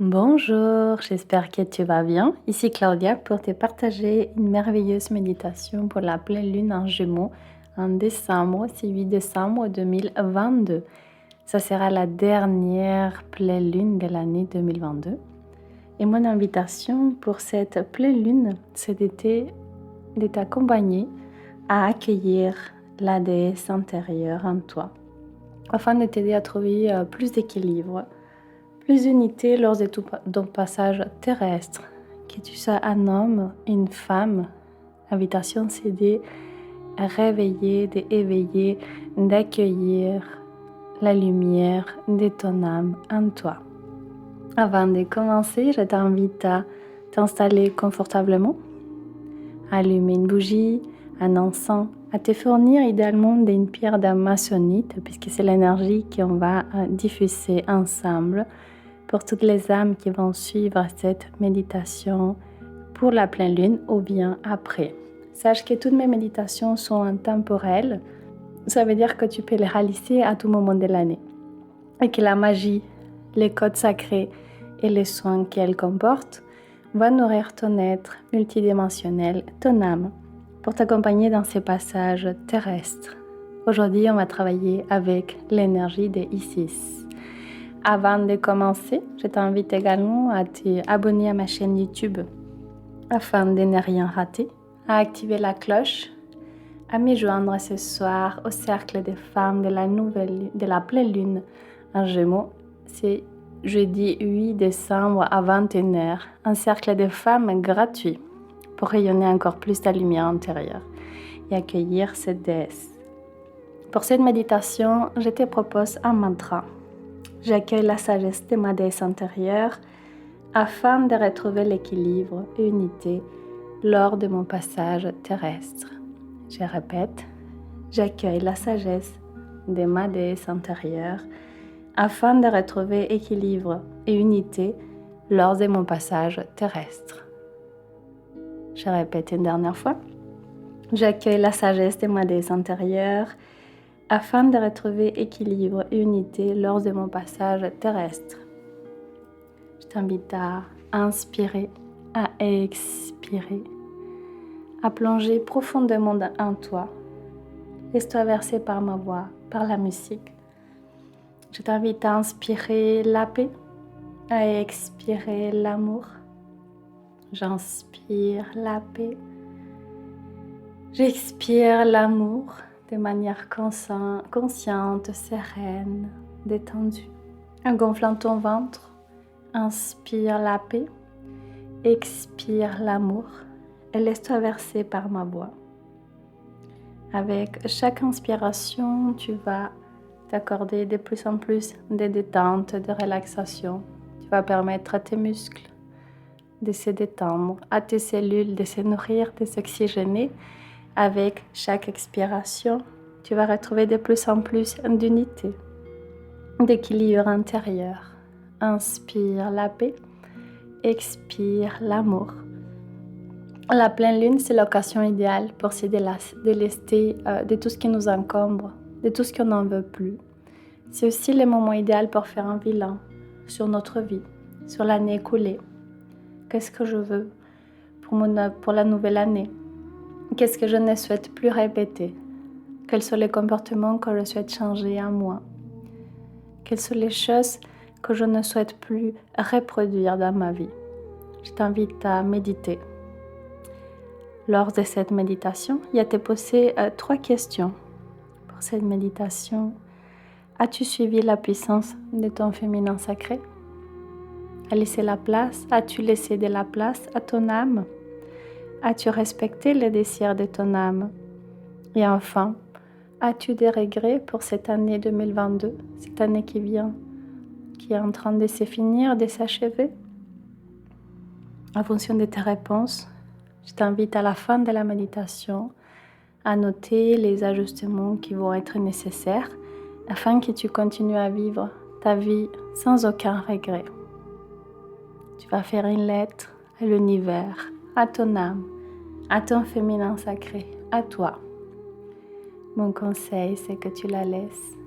Bonjour, j'espère que tu vas bien. Ici Claudia pour te partager une merveilleuse méditation pour la pleine lune en Gémeaux en décembre, c'est 8 décembre 2022. Ça sera la dernière pleine lune de l'année 2022. Et mon invitation pour cette pleine lune, c'est de t'accompagner à accueillir la déesse intérieure en toi, afin de t'aider à trouver plus d'équilibre, plus d'unité lors de ton passage terrestre. Que tu sois un homme, une femme, l'invitation c'est de réveiller, d'éveiller, d'accueillir la lumière de ton âme en toi. Avant de commencer, je t'invite à t'installer confortablement, à allumer une bougie, un encens, à te fournir idéalement d'une pierre d'amazonite, puisque c'est l'énergie qu'on va diffuser ensemble pour toutes les âmes qui vont suivre cette méditation pour la pleine lune ou bien après. Sache que toutes mes méditations sont intemporelles. Ça veut dire que tu peux les réaliser à tout moment de l'année. Et que la magie, les codes sacrés et les soins qu'elles comportent vont nourrir ton être multidimensionnel, ton âme, pour t'accompagner dans ces passages terrestres. Aujourd'hui, on va travailler avec l'énergie de Isis. Avant de commencer, je t'invite également à t'abonner à ma chaîne YouTube afin de ne rien rater, à activer la cloche, à me joindre ce soir au cercle des femmes de la pleine lune en Gémeaux. C'est jeudi 8 décembre à 21h, un cercle de femmes gratuit pour rayonner encore plus ta lumière intérieure et accueillir cette déesse. Pour cette méditation, je te propose un mantra. J'accueille la sagesse de ma déesse intérieure afin de retrouver l'équilibre et l'unité lors de mon passage terrestre. Je répète, j'accueille la sagesse de ma déesse intérieure afin de retrouver équilibre et unité lors de mon passage terrestre. Je répète une dernière fois, j'accueille la sagesse de ma déesse intérieure afin de retrouver équilibre et unité lors de mon passage terrestre. Je t'invite à inspirer, à expirer, à plonger profondément en toi. Laisse-toi verser par ma voix, par la musique. Je t'invite à inspirer la paix, à expirer l'amour. J'inspire la paix, j'expire l'amour de manière consciente, sereine, détendue. En gonflant ton ventre, inspire la paix, expire l'amour et laisse-toi verser par ma voix. Avec chaque inspiration, tu vas t'accorder de plus en plus de détente, de relaxation. Tu vas permettre à tes muscles de se détendre, à tes cellules de se nourrir, de s'oxygéner. Avec chaque expiration, tu vas retrouver de plus en plus d'unité, d'équilibre intérieur. Inspire la paix, expire l'amour. La pleine lune, c'est l'occasion idéale pour se délester de tout ce qui nous encombre, de tout ce qu'on n'en veut plus. C'est aussi le moment idéal pour faire un bilan sur notre vie, sur l'année écoulée. Qu'est-ce que je veux pour la nouvelle année? Qu'est-ce que je ne souhaite plus répéter? Quels sont les comportements que je souhaite changer en moi? Quelles sont les choses que je ne souhaite plus reproduire dans ma vie? Je t'invite à méditer. Lors de cette méditation, il y a te poser 3 questions. Pour cette méditation, as-tu suivi la puissance de ton féminin sacré? As-tu laissé de la place à ton âme? As-tu respecté les désirs de ton âme? Et enfin, as-tu des regrets pour cette année 2022, cette année qui vient, qui est en train de se finir, de s'achever? En fonction de tes réponses, je t'invite à la fin de la méditation à noter les ajustements qui vont être nécessaires afin que tu continues à vivre ta vie sans aucun regret. Tu vas faire une lettre à l'univers, à ton âme, à ton féminin sacré, à toi. Mon conseil, c'est que tu la laisses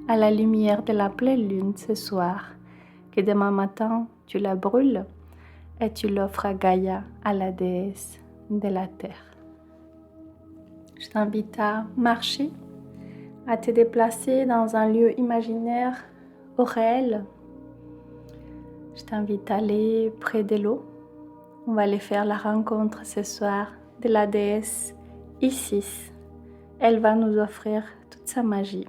à la lumière de la pleine lune ce soir, et demain matin, tu la brûles et tu l'offres à Gaïa, à la déesse de la terre. Je t'invite à marcher, à te déplacer dans un lieu imaginaire au réel. Je t'invite à aller près de l'eau. On va aller faire la rencontre ce soir de la déesse Isis. Elle va nous offrir toute sa magie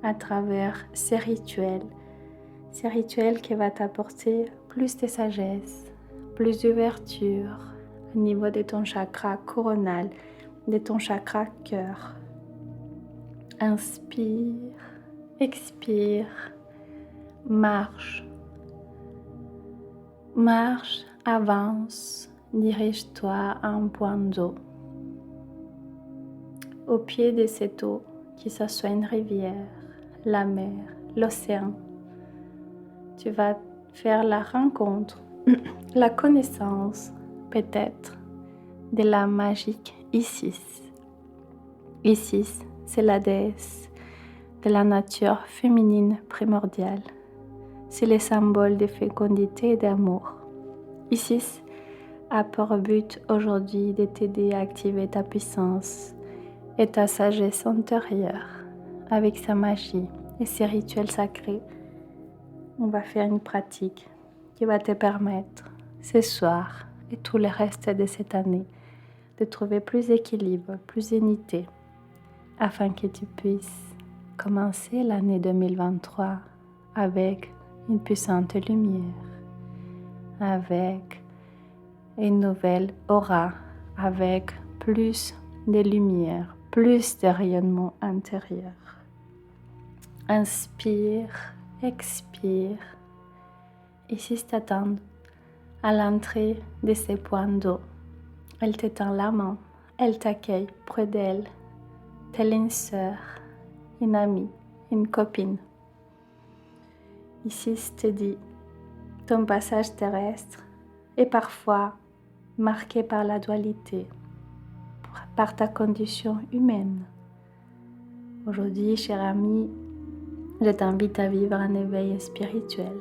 à travers ces rituels qui vont t'apporter plus de sagesse, plus d'ouverture au niveau de ton chakra coronal, de ton chakra cœur. Inspire, expire, marche, avance, dirige-toi à un point d'eau. Au pied de cette eau, que ce soit une rivière, la mer, l'océan, tu vas faire la rencontre, la connaissance peut-être de la magique Isis. Isis, c'est la déesse de la nature féminine primordiale. C'est le symbole de fécondité et d'amour. Isis a pour but aujourd'hui de t'aider à activer ta puissance et ta sagesse intérieure avec sa magie et ses rituels sacrés. On va faire une pratique qui va te permettre ce soir et tout le reste de cette année de trouver plus d'équilibre, plus d'unité afin que tu puisses commencer l'année 2023 avec une puissante lumière, avec une nouvelle aura, avec plus de lumière, plus de rayonnement intérieur. Inspire, expire. Isis t'attend à l'entrée de ces points d'eau. Elle t'étend la main, elle t'accueille près d'elle, telle une sœur, une amie, une copine. Isis te dit, ton passage terrestre est parfois marqué par la dualité, par ta condition humaine. Aujourd'hui, cher ami, je t'invite à vivre un éveil spirituel,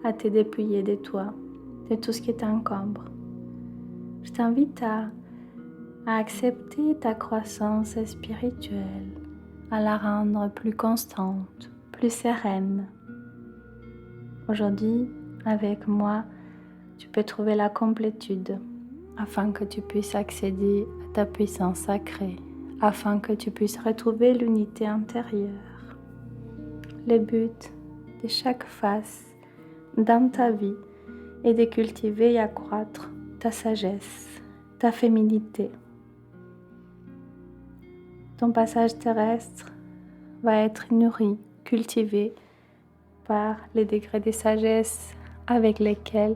à te dépouiller de toi, de tout ce qui t'encombre. Je t'invite à accepter ta croissance spirituelle, à la rendre plus constante, plus sereine. Aujourd'hui, avec moi, tu peux trouver la complétude afin que tu puisses accéder à ta puissance sacrée, afin que tu puisses retrouver l'unité intérieure. Le but de chaque phase dans ta vie est de cultiver et accroître ta sagesse, ta féminité. Ton passage terrestre va être nourri, cultivé par les degrés de sagesse avec lesquels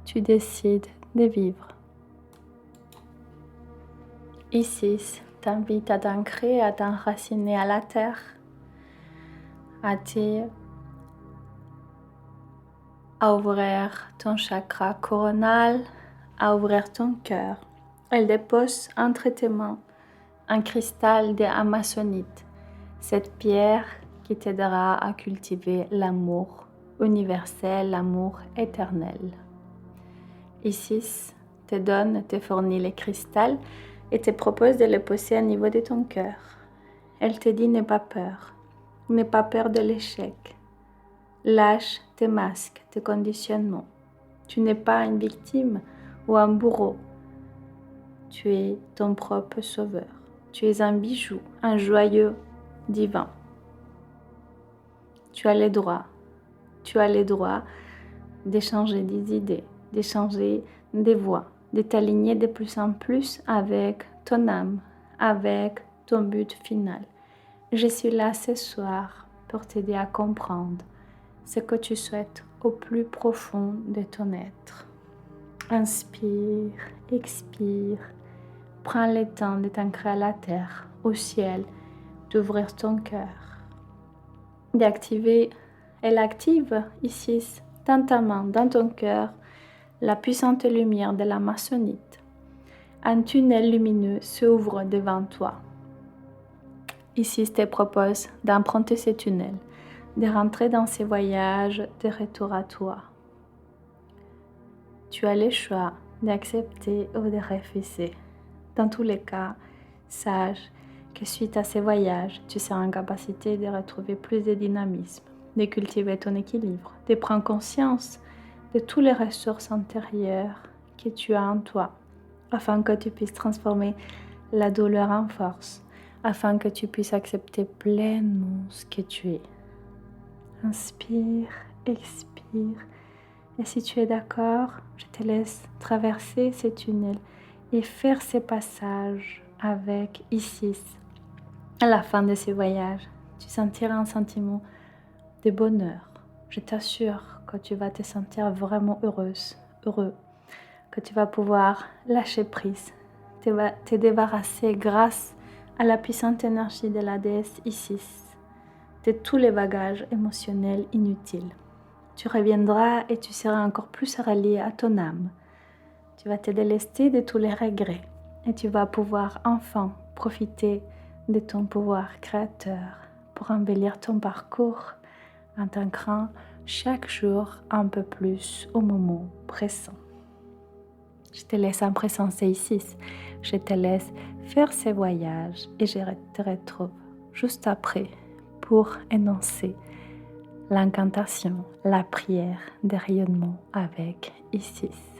tu décides de vivre. Isis t'invite à t'ancrer, à t'enraciner à la terre, à ouvrir ton chakra coronal, à ouvrir ton cœur. Elle dépose entre tes mains un cristal d'amazonite, cette pierre qui t'aidera à cultiver l'amour universel, l'amour éternel. Isis te fournit le cristal et te propose de le poser au niveau de ton cœur. Elle te dit n'aie pas peur de l'échec. Lâche tes masques, tes conditionnements. Tu n'es pas une victime ou un bourreau. Tu es ton propre sauveur. Tu es un bijou, un joyau divin. Tu as le droit d'échanger des idées, d'échanger des voix, de t'aligner de plus en plus avec ton âme, avec ton but final. Je suis là ce soir pour t'aider à comprendre ce que tu souhaites au plus profond de ton être. Inspire, expire, prends le temps de t'ancrer à la terre, au ciel, d'ouvrir ton cœur, d'activer. Elle active ici, dans ta main, dans ton cœur, la puissante lumière de l'amazonite. Un tunnel lumineux s'ouvre devant toi. Isis te propose d'emprunter ce tunnel, de rentrer dans ces voyages de retour à toi. Tu as le choix d'accepter ou de refuser. Dans tous les cas, sache que suite à ces voyages, tu seras en capacité de retrouver plus de dynamisme, de cultiver ton équilibre, de prendre conscience de toutes les ressources intérieures que tu as en toi, afin que tu puisses transformer la douleur en force, afin que tu puisses accepter pleinement ce que tu es. Inspire, expire. Et si tu es d'accord, je te laisse traverser ces tunnels et faire ces passages avec Isis. À la fin de ces voyages, tu sentiras un sentiment de bonheur. Je t'assure que tu vas te sentir vraiment heureuse, heureux, que tu vas pouvoir lâcher prise, te débarrasser grâce à la puissante énergie de la déesse Isis, de tous les bagages émotionnels inutiles. Tu reviendras et tu seras encore plus relié à ton âme. Tu vas te délester de tous les regrets et tu vas pouvoir enfin profiter de ton pouvoir créateur pour embellir ton parcours en t'ancrant chaque jour un peu plus au moment présent. Je te laisse en présence ici. Je te laisse faire ces voyages et je te retrouve juste après pour énoncer l'incantation, la prière de rayonnement avec Isis.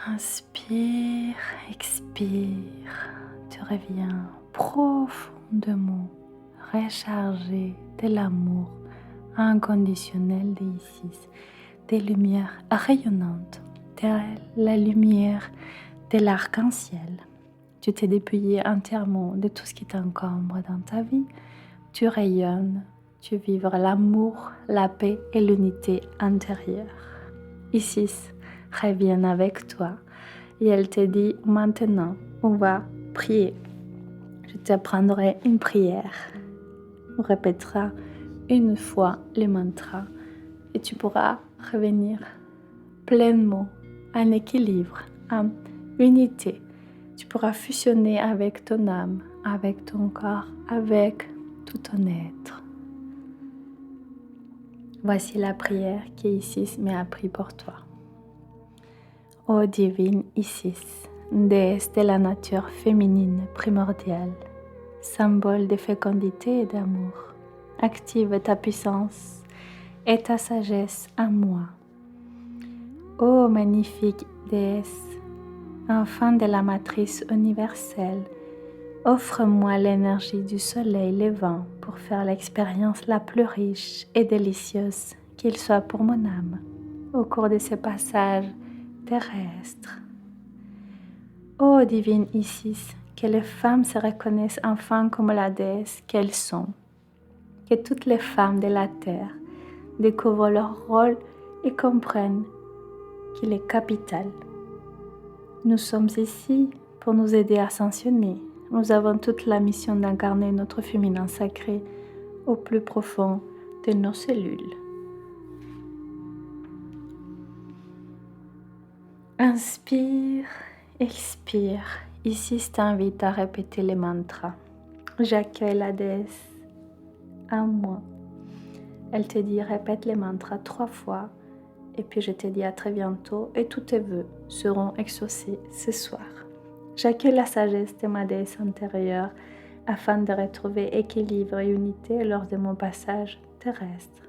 Inspire, expire, tu reviens profondément rechargé de l'amour inconditionnel d'Isis, des lumières rayonnantes, de la lumière de l'arc-en-ciel. Tu t'es dépouillé entièrement de tout ce qui t'encombre dans ta vie. Tu rayonnes, tu vivras l'amour, la paix et l'unité intérieure. Isis revient avec toi et elle te dit maintenant on va prier. Je t'apprendrai une prière. On répétera une fois les mantras et tu pourras revenir pleinement en équilibre, en unité. Tu pourras fusionner avec ton âme, avec ton corps, avec tout ton être. Voici la prière qu'Isis m'a appris pour toi. Ô divine Isis, déesse de la nature féminine primordiale, symbole de fécondité et d'amour, active ta puissance et ta sagesse en moi. Ô magnifique déesse, enfant de la matrice universelle, offre-moi l'énergie du soleil levant pour faire l'expérience la plus riche et délicieuse qu'il soit pour mon âme au cours de ce passage terrestre. Ô divine Isis, que les femmes se reconnaissent enfin comme la déesse qu'elles sont, que toutes les femmes de la terre découvrent leur rôle et comprennent qu'il est capital. Nous sommes ici pour nous aider à ascensionner. Nous avons toute la mission d'incarner notre féminin sacré au plus profond de nos cellules. Inspire, expire. Ici, je t'invite à répéter les mantras. J'accueille la déesse en moi. Elle te dit répète les mantras 3 fois et puis je te dis à très bientôt et tous tes vœux seront exaucés ce soir. J'accueille la sagesse de ma déesse intérieure afin de retrouver équilibre et unité lors de mon passage terrestre.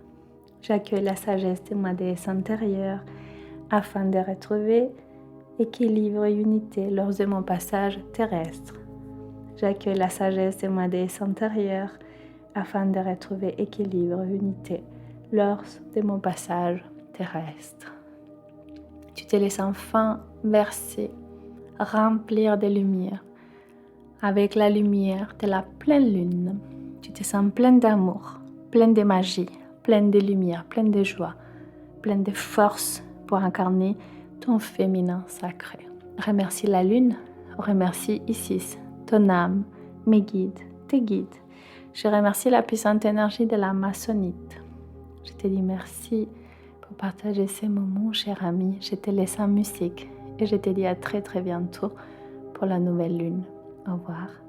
J'accueille la sagesse de ma déesse intérieure afin de retrouver équilibre et unité lors de mon passage terrestre. J'accueille la sagesse de ma déesse intérieure afin de retrouver équilibre et unité lors de mon passage terrestre. Tu te laisses enfin verser, remplir de lumière. Avec la lumière de la pleine lune, tu te sens plein d'amour, plein de magie, plein de lumière, plein de joie, plein de force pour incarner ton féminin sacré. Remercie la lune, remercie Isis, ton âme, mes guides, tes guides. Je remercie la puissante énergie de la maçonnite. Je te dis merci pour partager ces moments, cher ami. Je te laisse en musique et je te dis à très très bientôt pour la nouvelle lune. Au revoir.